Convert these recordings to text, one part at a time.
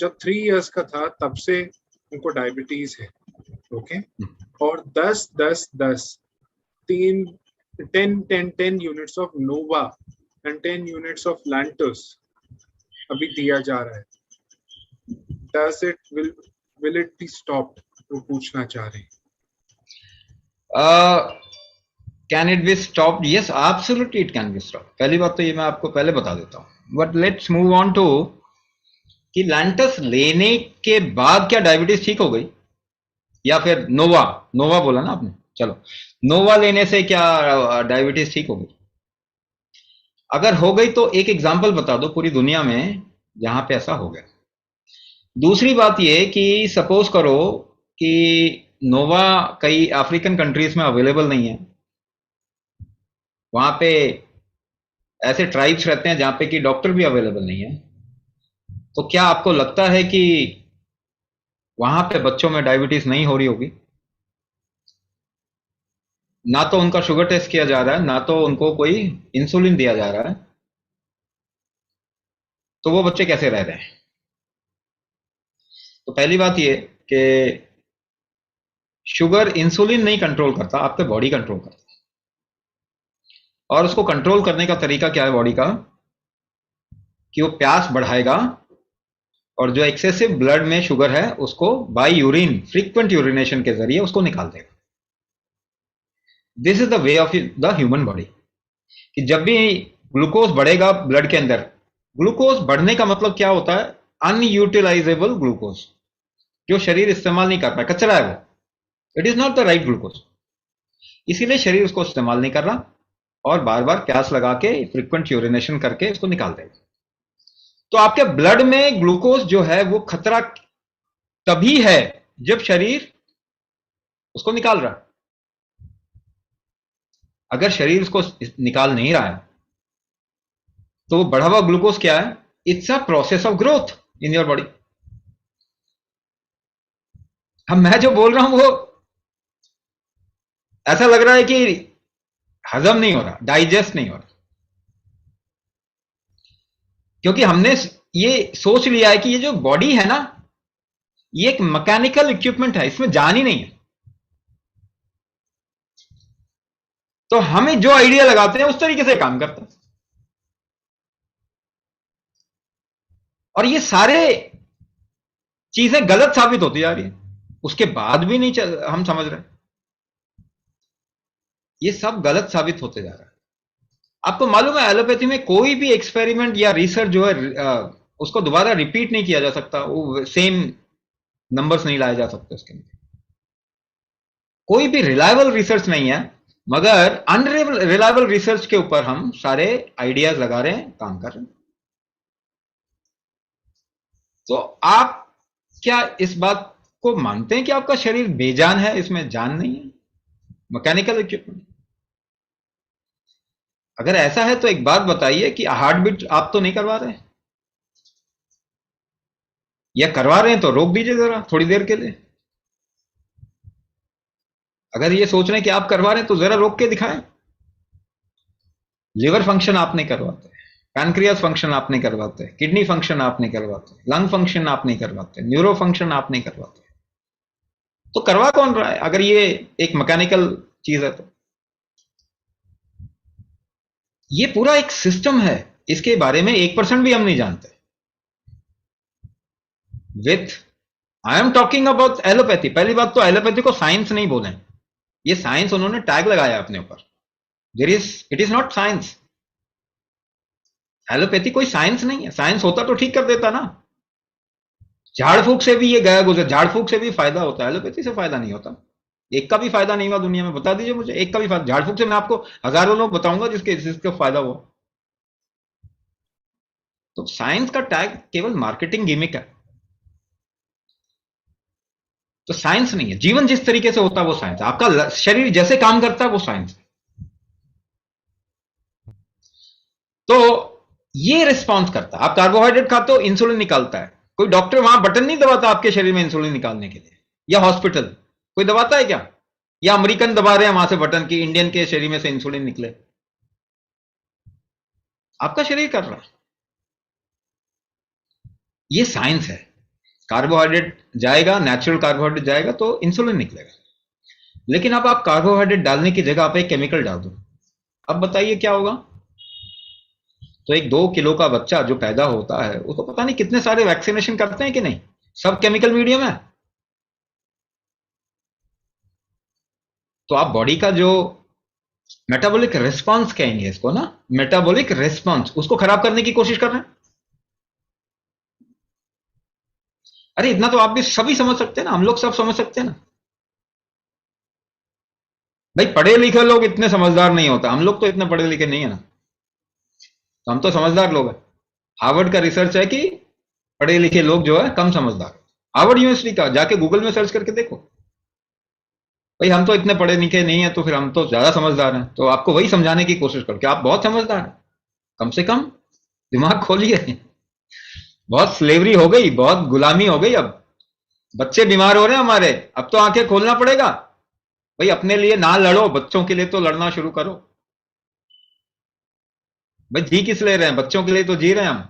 जब 3 इयर्स का था तब से उनको डायबिटीज है, ओके। और 10 3 10 units of Nova and 10 units of Lantus अभी दिया जा रहा है। Does it will it be stopped, वो पूछना चाह रहे हैं। Can it be stopped? Yes, absolutely it can be stopped. पहली बात तो ये मैं आपको पहले बता देता हूं, but let's move on to कि लैंटस लेने के बाद क्या डायबिटीज ठीक हो गई, या फिर नोवा बोला ना आपने, चलो नोवा लेने से क्या डायबिटीज ठीक हो गई? अगर हो गई तो एक एग्जांपल बता दो पूरी दुनिया में जहां पे ऐसा हो गया। दूसरी बात ये कि सपोज करो कि नोवा कई अफ्रीकन कंट्रीज में अवेलेबल नहीं है, वहां पे ऐसे ट्राइब्स रहते हैं जहां पे कि डॉक्टर भी अवेलेबल नहीं है, तो क्या आपको लगता है कि वहां पे बच्चों में डायबिटीज नहीं हो रही होगी? ना तो उनका शुगर टेस्ट किया जा रहा है, ना तो उनको कोई इंसुलिन दिया जा रहा है, तो वो बच्चे कैसे रह रहे हैं? तो पहली बात ये कि शुगर इंसुलिन नहीं कंट्रोल करता, आपके बॉडी कंट्रोल करता है। और उसको कंट्रोल करने का तरीका क्या है बॉडी का? कि वो प्यास बढ़ाएगा और जो एक्सेसिव ब्लड में शुगर है उसको बाय यूरिन, फ्रीक्वेंट यूरिनेशन के जरिए उसको निकाल देगा। This is the way of the human body, कि जब भी ग्लूकोज बढ़ेगा ब्लड के अंदर, ग्लूकोज बढ़ने का मतलब क्या होता है? अनयूटिलाइजेबल ग्लूकोज, जो शरीर इस्तेमाल नहीं कर पाए, कचरा है वो, it is not the right glucose. इसीलिए शरीर उसको इस्तेमाल नहीं कर रहा और बार बार प्यास लगा के फ्रीक्वेंट यूरिनेशन करके उसको निकाल देगा। तो आपके ब्लड में ग्लूकोज जो है वो खतरा तभी है जब शरीर उसको निकाल रहा है। अगर शरीर उसको निकाल नहीं रहा है तो वो बढ़ा हुआ ग्लूकोज क्या है? It's a process of growth in your body. अब मैं जो बोल रहा हूं वो ऐसा लग रहा है कि हजम नहीं हो रहा, डाइजेस्ट नहीं हो रहा, क्योंकि हमने ये सोच लिया है कि ये जो बॉडी है ना, ये एक मैकेनिकल इक्विपमेंट है, इसमें जान ही नहीं है। तो हमें जो आइडिया लगाते हैं उस तरीके से काम करता है, और ये सारे चीजें गलत साबित होती जा रही है, उसके बाद भी नहीं हम समझ रहे, ये सब गलत साबित होते जा रहा है। आपको मालूम है एलोपैथी में कोई भी एक्सपेरिमेंट या रिसर्च जो है उसको दोबारा रिपीट नहीं किया जा सकता, वो सेम नंबर्स नहीं लाए जा सकते उसके अंदर। कोई भी रिलायबल रिसर्च नहीं है, मगर अनरिलायबल रिसर्च के ऊपर हम सारे आइडियाज लगा रहे हैं, काम कर रहे हैं। तो आप क्या इस बात को मानते हैं कि आपका शरीर बेजान है, इसमें जान नहीं है, मैकेनिकल इक्विपमेंट? अगर ऐसा है तो एक बात बताइए कि हार्ट बीट आप तो नहीं करवा रहे, या करवा रहे हैं तो रोक दीजिए जरा थोड़ी देर के लिए। अगर ये सोच रहे हैं कि आप करवा रहे हैं तो जरा रोक के दिखाएं। लिवर फंक्शन आप नहीं करवाते, पैनक्रियास फंक्शन आप नहीं करवाते, किडनी फंक्शन आप नहीं करवाते, लंग फंक्शन आप नहीं करवाते, न्यूरो फंक्शन आप नहीं करवाते, तो करवा कौन रहा है अगर ये एक मैकेनिकल चीज है? तो ये पूरा एक सिस्टम है, इसके बारे में 1% भी हम नहीं जानते। With I am talking about allopathy. पहली बात तो एलोपैथी को साइंस नहीं बोले, ये साइंस उन्होंने टैग लगाया अपने ऊपर। It is not science. Allopathy कोई साइंस नहीं है, साइंस होता तो ठीक कर देता ना। झाड़ फूक से भी ये गया गुजर, झाड़ फूक से भी फायदा होता है, एलोपैथी से फायदा नहीं होता। एक का भी फायदा नहीं हुआ दुनिया में, बता दीजिए मुझे एक का भी फायदा। झाड़ फूक से मैं आपको हजारों लोग बताऊंगा जिसके फायदा हुआ। तो साइंस का टैग केवल मार्केटिंग गिमिक है, तो साइंस नहीं है। जीवन जिस तरीके से होता है वो साइंस है, आपका शरीर जैसे काम करता है वो साइंस है। तो ये रिस्पॉन्स करता है। आप कार्बोहाइड्रेट खाते हो, इंसुलिन निकालता है। कोई डॉक्टर वहां बटन नहीं दबाता आपके शरीर में इंसुलिन निकालने के लिए, या हॉस्पिटल कोई दबाता है क्या? या अमेरिकन दबा रहे हैं वहां से बटन की इंडियन के शरीर में से इंसुलिन निकले? आपका शरीर कर रहा है। ये साइंस है। कार्बोहाइड्रेट जाएगा, नेचुरल कार्बोहाइड्रेट जाएगा तो इंसुलिन निकलेगा। लेकिन अब आप कार्बोहाइड्रेट डालने की जगह आप एक केमिकल डाल दो, अब बताइए क्या होगा? तो एक 2 किलो का बच्चा जो पैदा होता है उसको पता नहीं कितने सारे वैक्सीनेशन करते हैं कि नहीं, सब केमिकल मीडियम है। तो आप बॉडी का जो मेटाबॉलिक रिस्पांस कहेंगे इसको ना, मेटाबॉलिक रिस्पांस, उसको खराब करने की कोशिश कर रहे हैं। अरे इतना तो आप भी सभी समझ सकते हैं ना, हम लोग सब समझ सकते हैं ना। भाई पढ़े लिखे लोग इतने समझदार नहीं होता, हम लोग तो इतने पढ़े लिखे नहीं है ना, तो हम तो समझदार लोग हैं। हार्वर्ड का रिसर्च है कि पढ़े लिखे लोग जो है कम समझदार। हार्वर्ड यूनिवर्सिटी का जाके गूगल में सर्च करके देखो। भाई हम तो इतने पढ़े लिखे नहीं है तो फिर हम तो ज्यादा समझदार हैं, तो आपको वही समझाने की कोशिश करो कि आप बहुत समझदार हैं, कम से कम दिमाग खोलिए। बहुत स्लेवरी हो गई, बहुत गुलामी हो गई। अब बच्चे बीमार हो रहे हैं हमारे, अब तो आंखें खोलना पड़ेगा। भाई अपने लिए ना लड़ो, बच्चों के लिए तो लड़ना शुरू करो। भाई जी किस ले रहे हैं, बच्चों के लिए तो जी रहे हैं हम।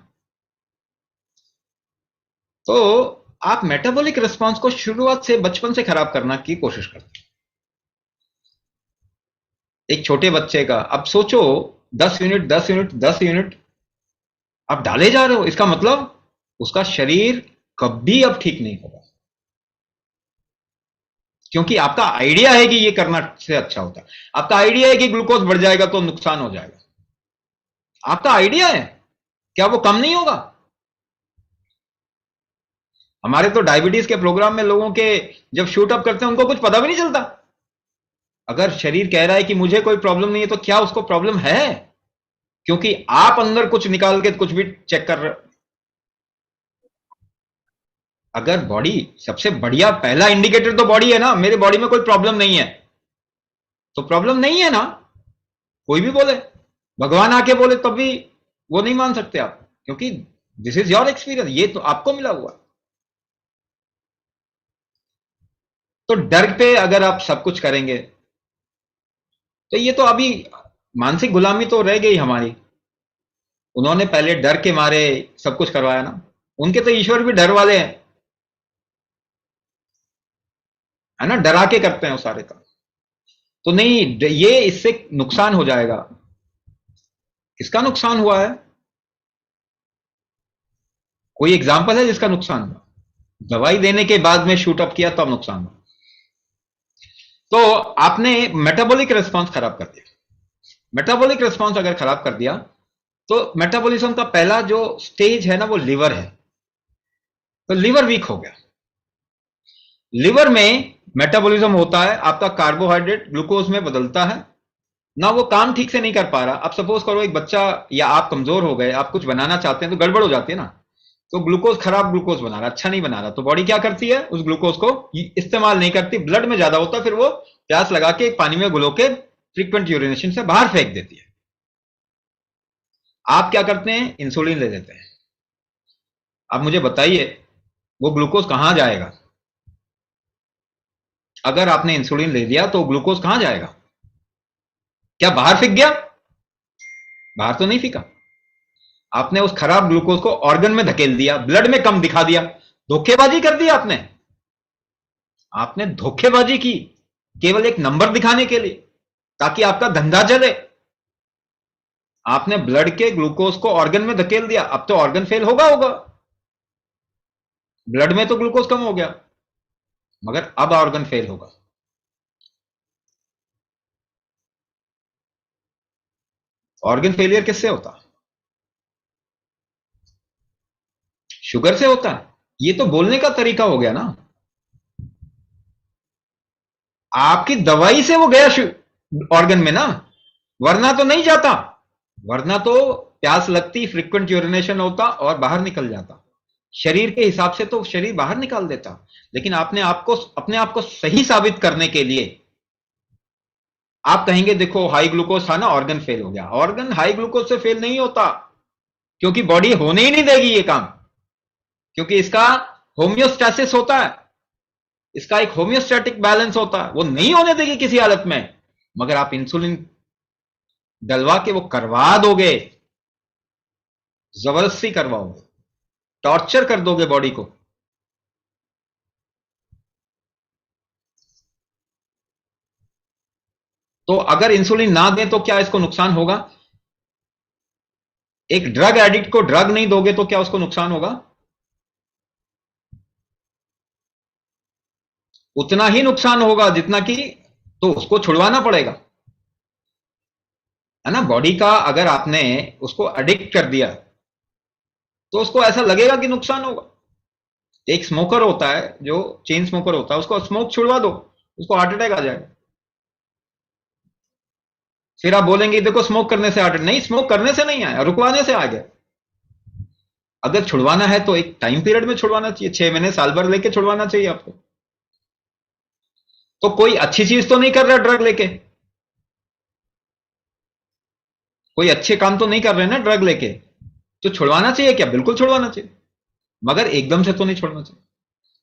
तो आप मेटाबॉलिक रिस्पांस को शुरुआत से बचपन से खराब करना की कोशिश करते हैं। एक छोटे बच्चे का अब सोचो 10 यूनिट 10 यूनिट 10 यूनिट आप डाले जा रहे हो, इसका मतलब उसका शरीर कभी अब ठीक नहीं होगा, क्योंकि आपका आइडिया है कि ये करना से अच्छा होता है। आपका आइडिया है कि ग्लूकोज बढ़ जाएगा तो नुकसान हो जाएगा, आपका आइडिया है, क्या वो कम नहीं होगा? हमारे तो डायबिटीज के प्रोग्राम में लोगों के जब शूट अप करते हैं उनको कुछ पता भी नहीं चलता। अगर शरीर कह रहा है कि मुझे कोई प्रॉब्लम नहीं है तो क्या उसको प्रॉब्लम है? क्योंकि आप अंदर कुछ निकाल के कुछ भी चेक कर रहे। अगर बॉडी सबसे बढ़िया पहला इंडिकेटर तो बॉडी है ना, मेरे बॉडी में कोई प्रॉब्लम नहीं है तो प्रॉब्लम नहीं है ना। कोई भी बोले, भगवान आके बोले तब भी वो नहीं मान सकते आप, क्योंकि दिस इज योर एक्सपीरियंस, ये तो आपको मिला हुआ। तो डर पे अगर आप सब कुछ करेंगे तो ये तो अभी मानसिक गुलामी तो रह गई हमारी। उन्होंने पहले डर के मारे सब कुछ करवाया ना, उनके तो ईश्वर भी डर वाले हैं, है ना, डरा के करते हैं वो सारे काम। तो नहीं, ये इससे नुकसान हो जाएगा। किसका नुकसान हुआ है? कोई एग्जाम्पल है जिसका नुकसान हुआ? दवाई देने के बाद में शूट अप किया तब नुकसान हुआ। तो आपने मेटाबॉलिक रिस्पांस खराब कर दिया। मेटाबॉलिक रिस्पांस अगर खराब कर दिया तो मेटाबॉलिज्म का पहला जो स्टेज है ना वो लिवर है, तो लिवर वीक हो गया। लिवर में मेटाबॉलिज्म होता है, आपका कार्बोहाइड्रेट ग्लूकोज में बदलता है ना, वो काम ठीक से नहीं कर पा रहा। अब सपोज करो एक बच्चा या आप कमजोर हो गए, आप कुछ बनाना चाहते हैं तो गड़बड़ हो जाती है ना, तो ग्लूकोज खराब ग्लूकोज बना रहा, अच्छा नहीं बना रहा, तो बॉडी क्या करती है, उस ग्लूकोज को इस्तेमाल नहीं करती, ब्लड में ज्यादा होता है, फिर वो प्यास लगा के पानी में घुलो के फ्रीक्वेंट यूरिनेशन से बाहर फेंक देती है। आप क्या करते हैं, इंसुलिन ले लेते हैं। अब मुझे बताइए वो ग्लूकोज कहां जाएगा? अगर आपने इंसुलिन ले लिया तो ग्लूकोज कहां जाएगा? क्या बाहर फेंक गया? बाहर तो नहीं फेंका, आपने उस खराब ग्लूकोज को ऑर्गन में धकेल दिया, ब्लड में कम दिखा दिया, धोखेबाजी कर दी आपने। आपने धोखेबाजी की केवल एक नंबर दिखाने के लिए, ताकि आपका धंधा चले। आपने ब्लड के ग्लूकोज को ऑर्गन में धकेल दिया, अब तो ऑर्गन फेल होगा। ब्लड में तो ग्लूकोज कम हो गया मगर अब ऑर्गन फेल होगा। ऑर्गन फेलियर किससे होता? शुगर से होता है। ये तो बोलने का तरीका हो गया ना, आपकी दवाई से वो गया ऑर्गन में ना, वरना तो नहीं जाता। वरना तो प्यास लगती, फ्रीक्वेंट यूरिनेशन होता और बाहर निकल जाता। शरीर के हिसाब से तो शरीर बाहर निकाल देता, लेकिन आपने आपको अपने आप को सही साबित करने के लिए आप कहेंगे देखो हाई ग्लूकोज था ना, ऑर्गन फेल हो गया। ऑर्गन हाई ग्लूकोज से फेल नहीं होता, क्योंकि बॉडी होने ही नहीं देगी ये काम, क्योंकि इसका होम्योस्टैसिस होता है, इसका एक होम्योस्टैटिक बैलेंस होता है, वो नहीं होने देगी किसी हालत में। मगर आप इंसुलिन डलवा के वो करवा दोगे, जबरदस्ती करवाओगे, टॉर्चर कर दोगे बॉडी को, तो अगर इंसुलिन ना दें तो क्या इसको नुकसान होगा? एक ड्रग एडिक्ट को ड्रग नहीं दोगे तो क्या उसको नुकसान होगा? उतना ही नुकसान होगा जितना कि, तो उसको छुड़वाना पड़ेगा, है ना। बॉडी का अगर आपने उसको एडिक्ट कर दिया तो उसको ऐसा लगेगा कि नुकसान होगा। एक स्मोकर होता है, जो चेन स्मोकर होता है, उसको स्मोक छुड़वा दो, उसको हार्ट अटैक आ जाएगा। फिर आप बोलेंगे देखो स्मोक करने से हार्ट अटैक, नहीं, स्मोक करने से नहीं आया, रुकवाने से आ गया। अगर छुड़वाना है तो एक टाइम पीरियड में छुड़वाना चाहिए, 6 महीने साल भर लेके छुड़वाना चाहिए आपको। तो कोई अच्छी चीज तो नहीं कर रहा ड्रग लेके, कोई अच्छे काम तो नहीं कर रहे ना ड्रग लेके, तो छुड़वाना चाहिए क्या? बिल्कुल छुड़वाना चाहिए, मगर एकदम से तो नहीं छोड़ना चाहिए।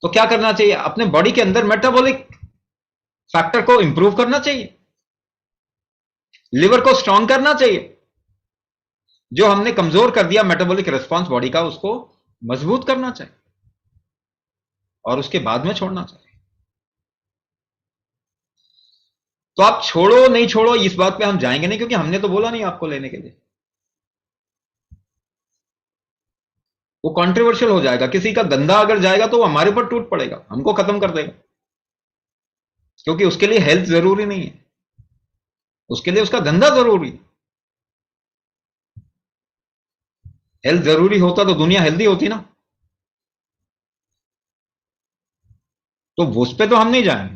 तो क्या करना चाहिए? अपने बॉडी के अंदर मेटाबॉलिक फैक्टर को इंप्रूव करना चाहिए, लिवर को स्ट्रांग करना चाहिए, जो हमने कमजोर कर दिया मेटाबॉलिक रिस्पांस बॉडी का, उसको मजबूत करना चाहिए, और उसके बाद में छोड़ना चाहिए। तो आप छोड़ो नहीं छोड़ो इस बात पे हम जाएंगे नहीं, क्योंकि हमने तो बोला नहीं आपको लेने के लिए। वो कंट्रोवर्शियल हो जाएगा, किसी का धंधा अगर जाएगा तो वो हमारे ऊपर टूट पड़ेगा, हमको खत्म कर देगा, क्योंकि उसके लिए हेल्थ जरूरी नहीं है, उसके लिए उसका धंधा जरूरी है। हेल्थ जरूरी होता तो दुनिया हेल्दी होती ना। तो उस पे तो हम नहीं जाएंगे।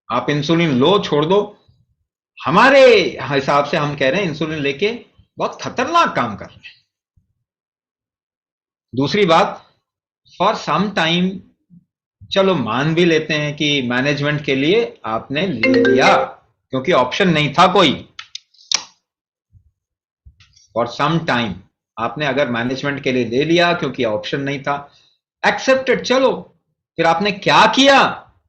आप इंसुलिन लो, छोड़ दो, हमारे हिसाब से हम कह रहे हैं इंसुलिन लेके बहुत खतरनाक काम कर रहे हैं। दूसरी बात, फॉर सम टाइम चलो मान भी लेते हैं कि मैनेजमेंट के लिए आपने ले लिया, क्योंकि ऑप्शन नहीं था कोई। फॉर सम टाइम आपने अगर मैनेजमेंट के लिए ले लिया क्योंकि ऑप्शन नहीं था, एक्सेप्टेड, चलो। फिर आपने क्या किया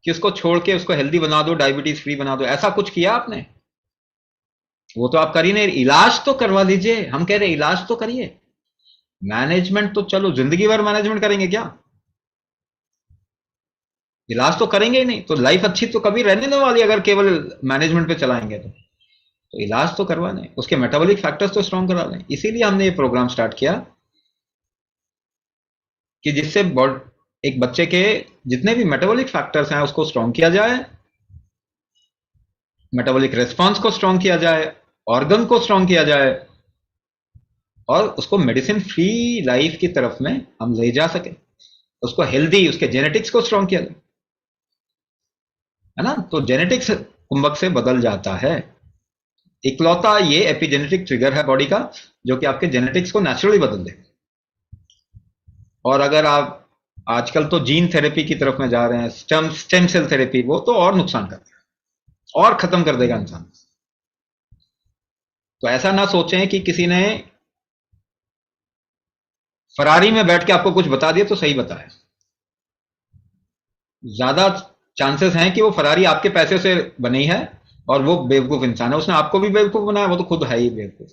कि उसको छोड़ के उसको हेल्दी बना दो, डायबिटीज फ्री बना दो, ऐसा कुछ किया आपने? वो तो आप कर ही नहीं। इलाज तो करवा लीजिए, हम कह रहे इलाज तो करिए। मैनेजमेंट तो चलो जिंदगी भर मैनेजमेंट करेंगे क्या? इलाज तो करेंगे ही नहीं, तो लाइफ अच्छी तो कभी रहने नहीं वाली अगर केवल मैनेजमेंट पे चलाएंगे तो इलाज तो करवाने, उसके मेटाबॉलिक फैक्टर्स तो स्ट्रॉन्ग करा लें। इसीलिए हमने ये प्रोग्राम स्टार्ट किया कि जिससे एक बच्चे के जितने भी मेटाबॉलिक फैक्टर्स हैं उसको स्ट्रॉन्ग किया जाए, मेटाबॉलिक रिस्पांस को स्ट्रॉन्ग किया जाए, ऑर्गन को स्ट्रॉन्ग किया जाए, और उसको मेडिसिन फ्री लाइफ की तरफ में हम ले जा सके, उसको हेल्दी, उसके जेनेटिक्स को स्ट्रॉन्ग किया जाए, है ना। तो जेनेटिक्स कुंभक से बदल जाता है। इकलौता ये एपिजेनेटिक ट्रिगर है बॉडी का जो कि आपके जेनेटिक्स को नेचुरली बदल दे। और अगर आप आजकल तो जीन थेरेपी की तरफ में जा रहे हैं, स्टेम सेल थेरेपी, वो तो और नुकसान करता है और खत्म कर देगा इंसान। तो ऐसा ना सोचें कि किसी ने फरारी में बैठ के आपको कुछ बता दिया तो सही बताया। ज्यादा चांसेस हैं कि वो फरारी आपके पैसे से बनी है और वो बेवकूफ इंसान है, उसने आपको भी बेवकूफ बनाया, वो तो खुद है ही बेवकूफ।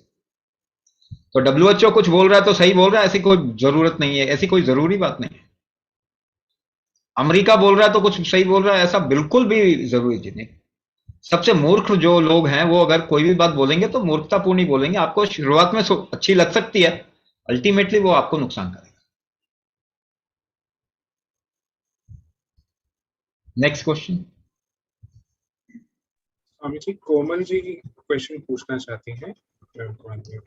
तो डब्ल्यूएचओ कुछ बोल रहा है तो सही बोल रहा है, ऐसी कोई जरूरत नहीं है, ऐसी कोई जरूरी बात नहीं है। अमेरिका बोल रहा है तो कुछ सही बोल रहा है, ऐसा बिल्कुल भी जरूरी चीज नहीं। सबसे मूर्ख जो लोग हैं वो अगर कोई भी बात बोलेंगे तो मूर्खतापूर्ण ही बोलेंगे, आपको शुरुआत में अच्छी लग सकती है, अल्टीमेटली वो आपको नुकसान करेगा। Next question. Swami ji, Komal ji question पूछना चाहती हैं। मैं उनको unmute